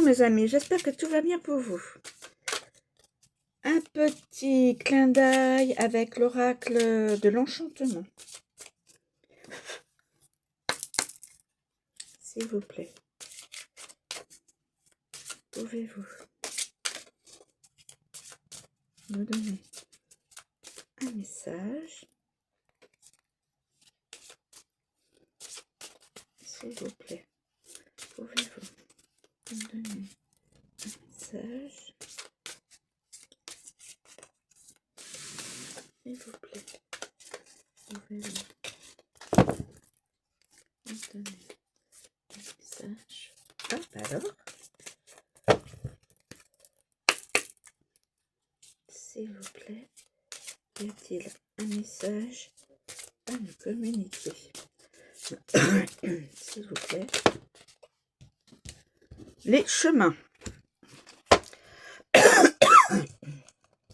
mes amis, j'espère que tout va bien pour vous. Un petit clin d'œil avec l'oracle de l'enchantement. S'il vous plaît. Pouvez-vous me donner un message? S'il vous plaît. Pouvez-vous me donner un message? S'il vous plaît. Pouvez-vous me donner un message? Ah, alors? S'il vous plaît, y a-t-il un message à nous communiquer? S'il vous plaît. Les chemins.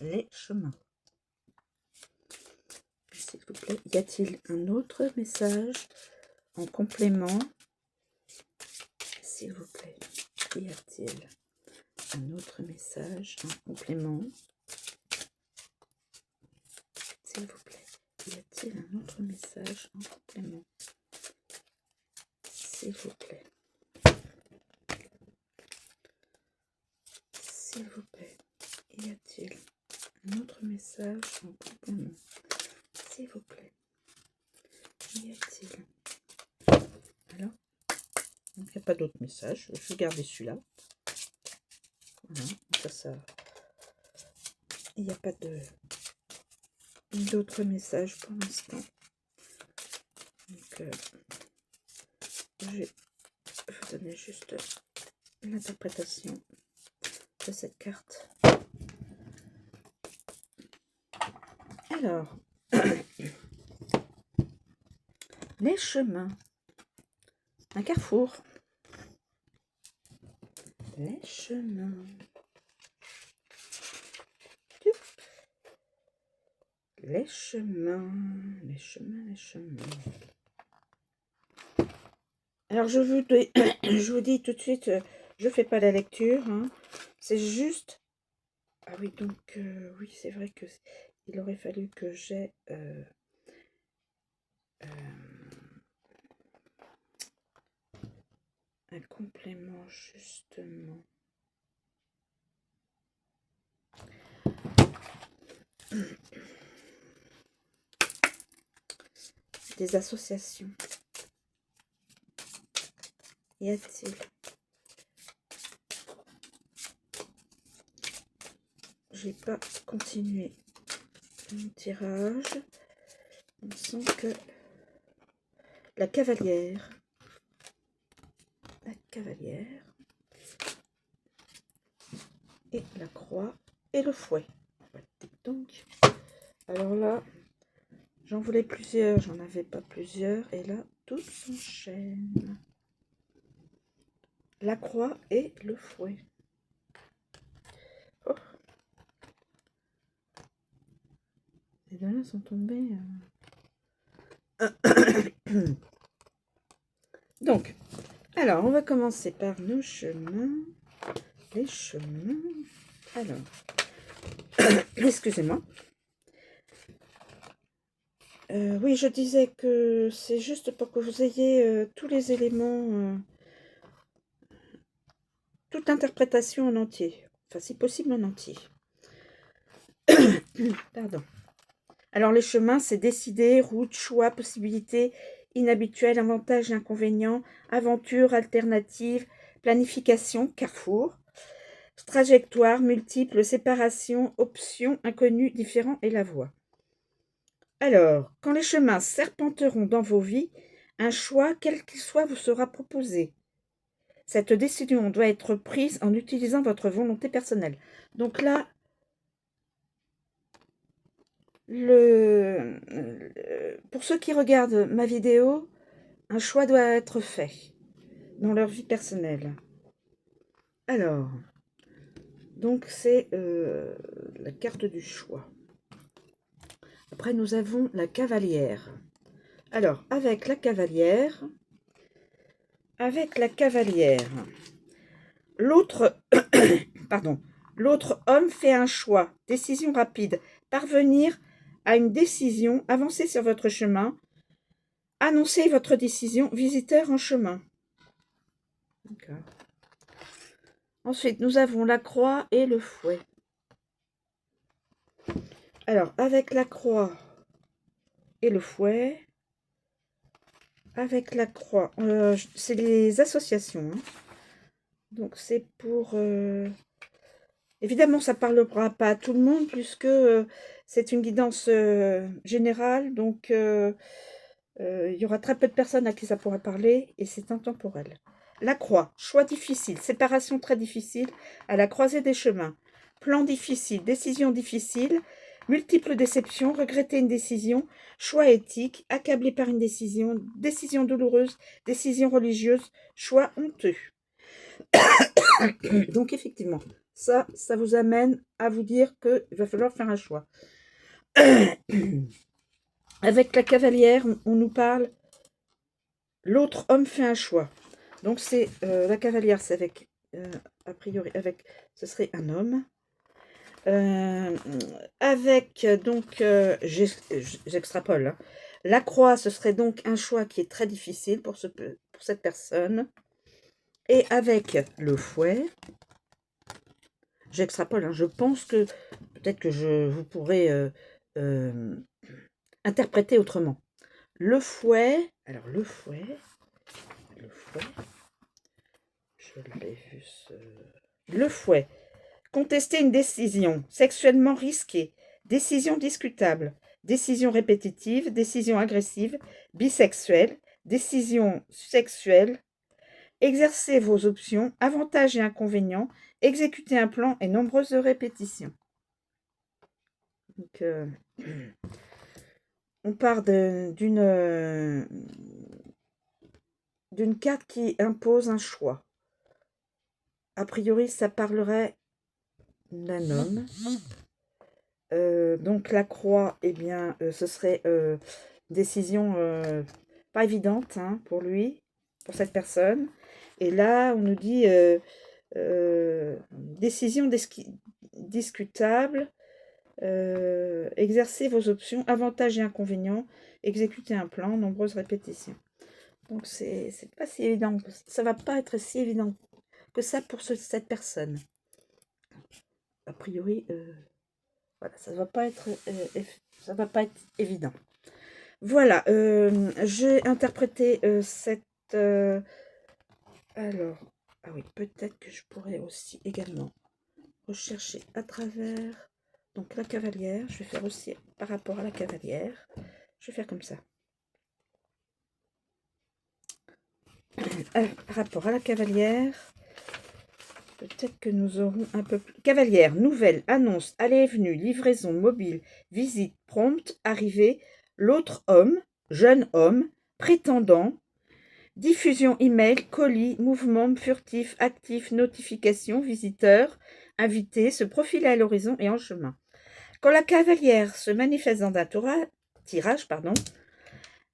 Les chemins. S'il vous plaît, y a-t-il un autre message en complément? S'il vous plaît, y a-t-il un autre message en complément? S'il vous plaît, y a-t-il un autre message en complément? S'il vous plaît. S'il vous plaît, y a-t-il un autre message en complément? S'il vous plaît. Y a-t-il? Alors, il n'y a pas d'autre message. Je vais garder celui-là. Voilà, ça. Il n'y a pas d'autres messages pour l'instant. Donc, je vais vous donner juste l'interprétation de cette carte. Alors, les chemins. Un carrefour. Les chemins. Les chemins. Les chemins, les chemins. Alors, je vous dis tout de suite, je fais pas la lecture. Hein. C'est juste... Ah oui, donc, oui, c'est vrai que il aurait fallu que j'aie... un complément, justement. Des associations. Y a-t-il? J'ai pas continué mon tirage. On sent que la cavalière. La cavalière. Et la croix. Et le fouet. Donc, alors là, j'en voulais plusieurs. J'en avais pas plusieurs. Et là, tout s'enchaîne. La croix et le fouet. Oh. Les deux-là sont tombés. Donc, alors, on va commencer par nos chemins. Les chemins. Alors, excusez-moi. Oui, je disais que c'est juste pour que vous ayez tous les éléments, toute interprétation en entier. Enfin, si possible, en entier. Pardon. Alors, les chemins, c'est décider, route, choix, possibilités, inhabituels, avantages et inconvénients, aventure, alternative, planification, carrefour, trajectoire, multiples, séparation, options, inconnus, différents et la voie. Alors, quand les chemins serpenteront dans vos vies, un choix, quel qu'il soit, vous sera proposé. Cette décision doit être prise en utilisant votre volonté personnelle. Donc là, pour ceux qui regardent ma vidéo, un choix doit être fait dans leur vie personnelle. Alors, donc c'est la carte du choix. Après, nous avons la cavalière. Alors, avec la cavalière, L'autre pardon, l'autre homme fait un choix, décision rapide, parvenir à une décision, avancer sur votre chemin, annoncer votre décision, visiteur en chemin. D'accord. Ensuite, nous avons la croix et le fouet. Alors, avec la croix et le fouet, avec la croix, c'est les associations, hein. Donc, c'est pour... évidemment, ça ne parlera pas à tout le monde, puisque c'est une guidance générale, donc il y aura très peu de personnes à qui ça pourra parler, et c'est intemporel. La croix, choix difficile, séparation très difficile, à la croisée des chemins. Plan difficile, décision difficile, multiples déceptions, regretter une décision, choix éthique, accablé par une décision, décision douloureuse, décision religieuse, choix honteux. Donc effectivement, ça vous amène à vous dire qu'il va falloir faire un choix. Avec la cavalière, on nous parle, l'autre homme fait un choix. Donc c'est la cavalière, c'est avec, a priori, avec, ce serait un homme. Avec, donc, j'extrapole, hein. La croix, ce serait donc un choix qui est très difficile pour cette personne. Et avec le fouet, j'extrapole, hein, je pense que peut-être que vous pourrez interpréter autrement. Le fouet, alors le fouet, je l'ai vu le fouet, contester une décision, sexuellement risquée, décision discutable, décision répétitive, décision agressive, bisexuelle, décision sexuelle, exercer vos options, avantages et inconvénients, exécuter un plan et nombreuses répétitions. Donc, on part d'une carte qui impose un choix. A priori, ça parlerait d'un homme. Donc la croix, eh bien, ce serait décision pas évidente, hein, pour lui, pour cette personne. Et là, on nous dit décision discutable, exercer vos options, avantages et inconvénients, exécuter un plan, nombreuses répétitions. Donc c'est pas si évident, ça va pas être si évident que ça pour cette personne. A priori, voilà, ça va pas être évident. Voilà, j'ai interprété cette... alors, ah oui, peut-être que je pourrais aussi également rechercher à travers... Donc la cavalière, je vais faire aussi par rapport à la cavalière. Je vais faire comme ça. Par rapport à la cavalière, peut-être que nous aurons un peu plus... Cavalière, nouvelle, annonce, allée et venue, livraison, mobile, visite, prompte, arrivée, l'autre homme, jeune homme, prétendant, diffusion email, colis, mouvement, furtif, actif, notification, visiteur, invité, se profiler à l'horizon et en chemin. Quand la cavalière se manifeste dans un tirage,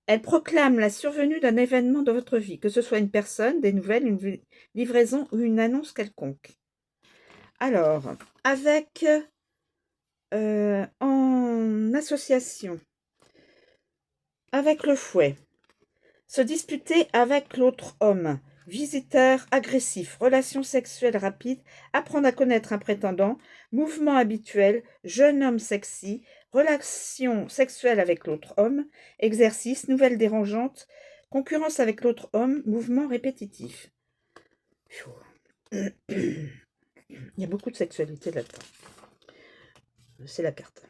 elle proclame la survenue d'un événement de votre vie, que ce soit une personne, des nouvelles, une livraison ou une annonce quelconque. Alors, avec en association avec le fouet, se disputer avec l'autre homme, visiteur agressif, relation sexuelle rapide, apprendre à connaître un prétendant, mouvement habituel, jeune homme sexy, relation sexuelle avec l'autre homme, exercice, nouvelle dérangeante, concurrence avec l'autre homme, mouvement répétitif. Il y a beaucoup de sexualité là-dedans. C'est la carte.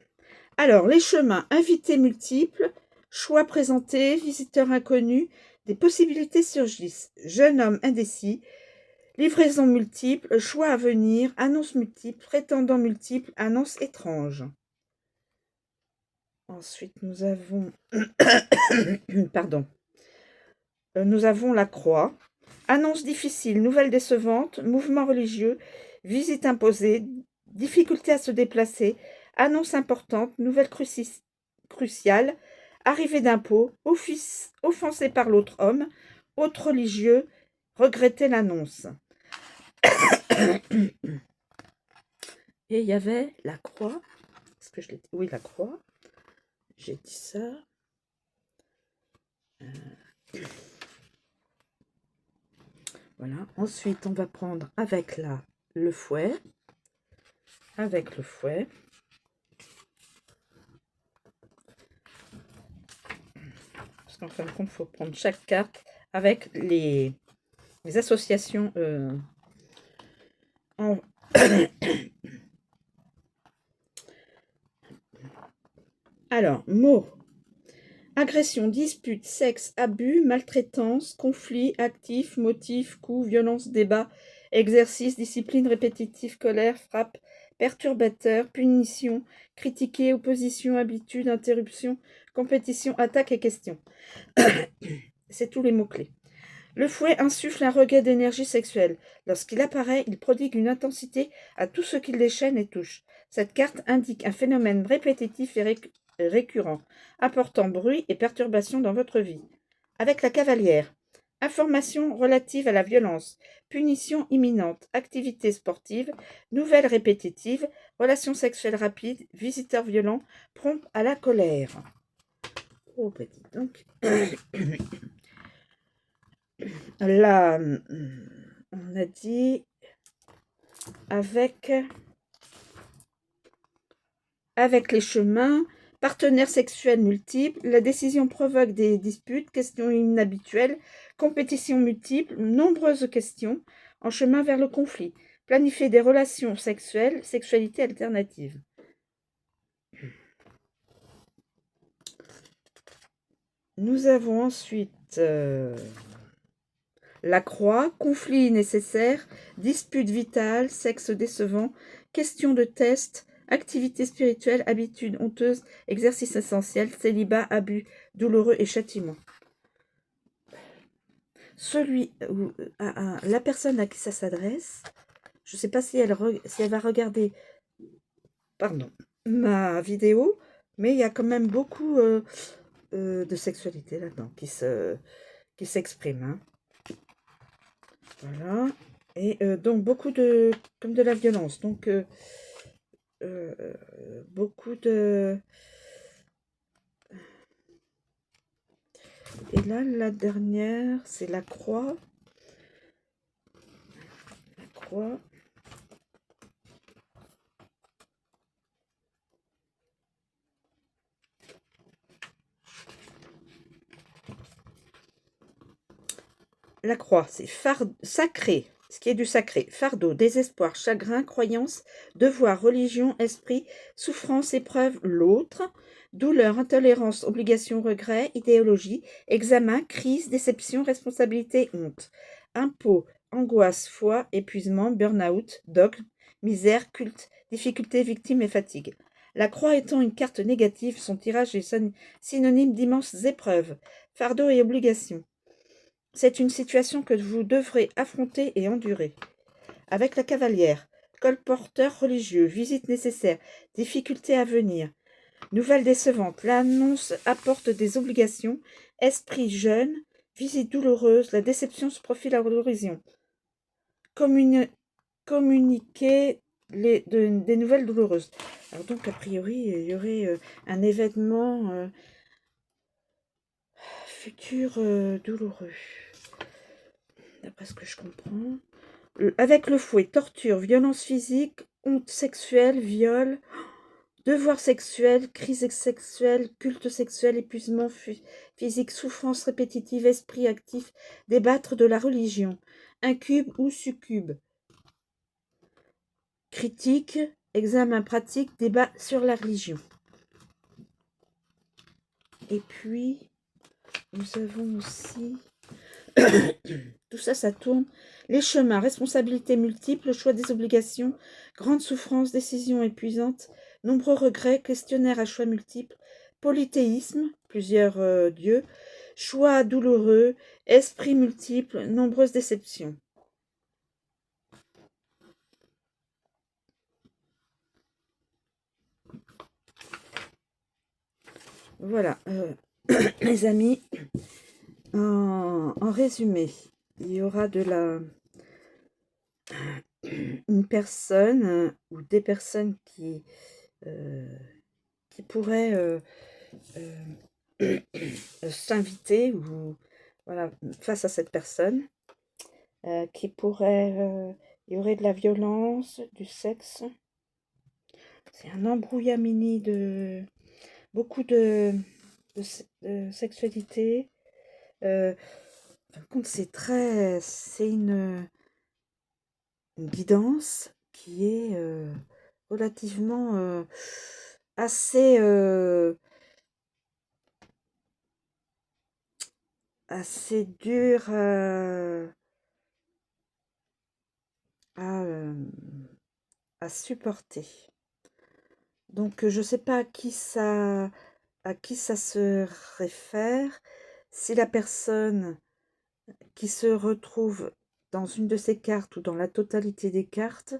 Alors, les chemins, invités multiples, choix présentés, visiteurs inconnus, des possibilités surgissent. Jeune homme indécis, livraison multiple, choix à venir, annonces multiples, prétendants multiples, annonces étranges. Ensuite, nous avons... Pardon. Nous avons la croix. Annonce difficile, nouvelle décevante, mouvement religieux, visite imposée, difficulté à se déplacer, annonce importante, nouvelle cruciale, arrivée d'impôt, offensé par l'autre homme, autre religieux, regretter l'annonce. Et il y avait la croix. Est-ce que je l'ai dit? Oui, la croix. J'ai dit ça. Voilà. Ensuite, on va prendre avec le fouet. Avec le fouet. Parce qu'en fin de compte, il faut prendre chaque carte avec les associations en... Alors, mots. Agression, dispute, sexe, abus, maltraitance, conflit, actif, motif, coup, violence, débat, exercice, discipline répétitive, colère, frappe, perturbateur, punition, critiquer, opposition, habitude, interruption, compétition, attaque et question. C'est tous les mots-clés. Le fouet insuffle un regain d'énergie sexuelle. Lorsqu'il apparaît, il prodigue une intensité à tout ce qui déchaîne et touche. Cette carte indique un phénomène répétitif et récurrent, apportant bruit et perturbation dans votre vie. Avec la cavalière, informations relatives à la violence, punition imminente, activité sportive, nouvelles répétitives, relations sexuelles rapides, visiteurs violents, prompt à la colère. Oh, petit donc. Là, on a dit avec les chemins, partenaires sexuels multiples, la décision provoque des disputes, questions inhabituelles, compétitions multiples, nombreuses questions en chemin vers le conflit, planifier des relations sexuelles, sexualité alternative. Nous avons ensuite la croix, conflit nécessaire, dispute vitale, sexe décevant, question de test, activité spirituelle, habitude honteuse, exercice essentiel, célibat, abus douloureux et châtiment. La personne à qui ça s'adresse, je ne sais pas si elle va regarder ma vidéo, mais il y a quand même beaucoup de sexualité là-dedans qui s'exprime. Hein. Voilà. Et donc, beaucoup comme de la violence. Donc, beaucoup de... Et là, la dernière, c'est la croix. La croix. La croix, c'est sacré. Ce qui est du sacré. Fardeau, désespoir, chagrin, croyance, devoir, religion, esprit, souffrance, épreuve, l'autre, douleur, intolérance, obligation, regret, idéologie, examen, crise, déception, responsabilité, honte, impôt, angoisse, foi, épuisement, burn-out, dogme, misère, culte, difficulté, victime et fatigue. La croix étant une carte négative, son tirage est synonyme d'immenses épreuves, fardeau et obligation. C'est une situation que vous devrez affronter et endurer. Avec la cavalière, colporteur religieux, visite nécessaire, difficultés à venir, nouvelles décevantes, l'annonce apporte des obligations, esprit jeune, visite douloureuse, la déception se profile à l'horizon. Communiquer des nouvelles douloureuses. Alors donc, a priori, il y aurait un événement futur douloureux. D'après ce que je comprends. Avec le fouet, torture, violence physique, honte sexuelle, viol, devoir sexuel, crise sexuelle, culte sexuel, épuisement physique, souffrance répétitive, esprit actif, débattre de la religion, incube ou succube, critique, examen pratique, débat sur la religion. Et puis, nous avons aussi... Tout ça, ça tourne. Les chemins, responsabilités multiples, choix des obligations, grande souffrance, décisions épuisantes, nombreux regrets, questionnaire à choix multiples, polythéisme, plusieurs dieux, choix douloureux, esprit multiple, nombreuses déceptions. Voilà, les amis, en résumé, il y aura de la... une personne ou des personnes qui pourraient s'inviter ou voilà, face à cette personne, qui pourrait, il y aurait de la violence, du sexe. C'est un embrouillamini de beaucoup de sexualité. En fin de compte, c'est une guidance qui est relativement assez, assez dure à, à supporter. Donc, je ne sais pas à qui ça se réfère. Si la personne qui se retrouve dans une de ces cartes ou dans la totalité des cartes,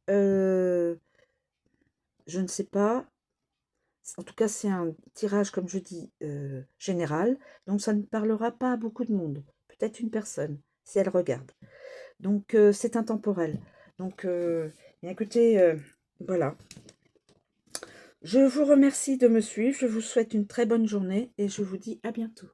je ne sais pas. En tout cas, c'est un tirage, comme je dis, général. Donc, ça ne parlera pas à beaucoup de monde. Peut-être une personne, si elle regarde. Donc, c'est intemporel. Donc, bien, écoutez, voilà. Je vous remercie de me suivre. Je vous souhaite une très bonne journée et je vous dis à bientôt.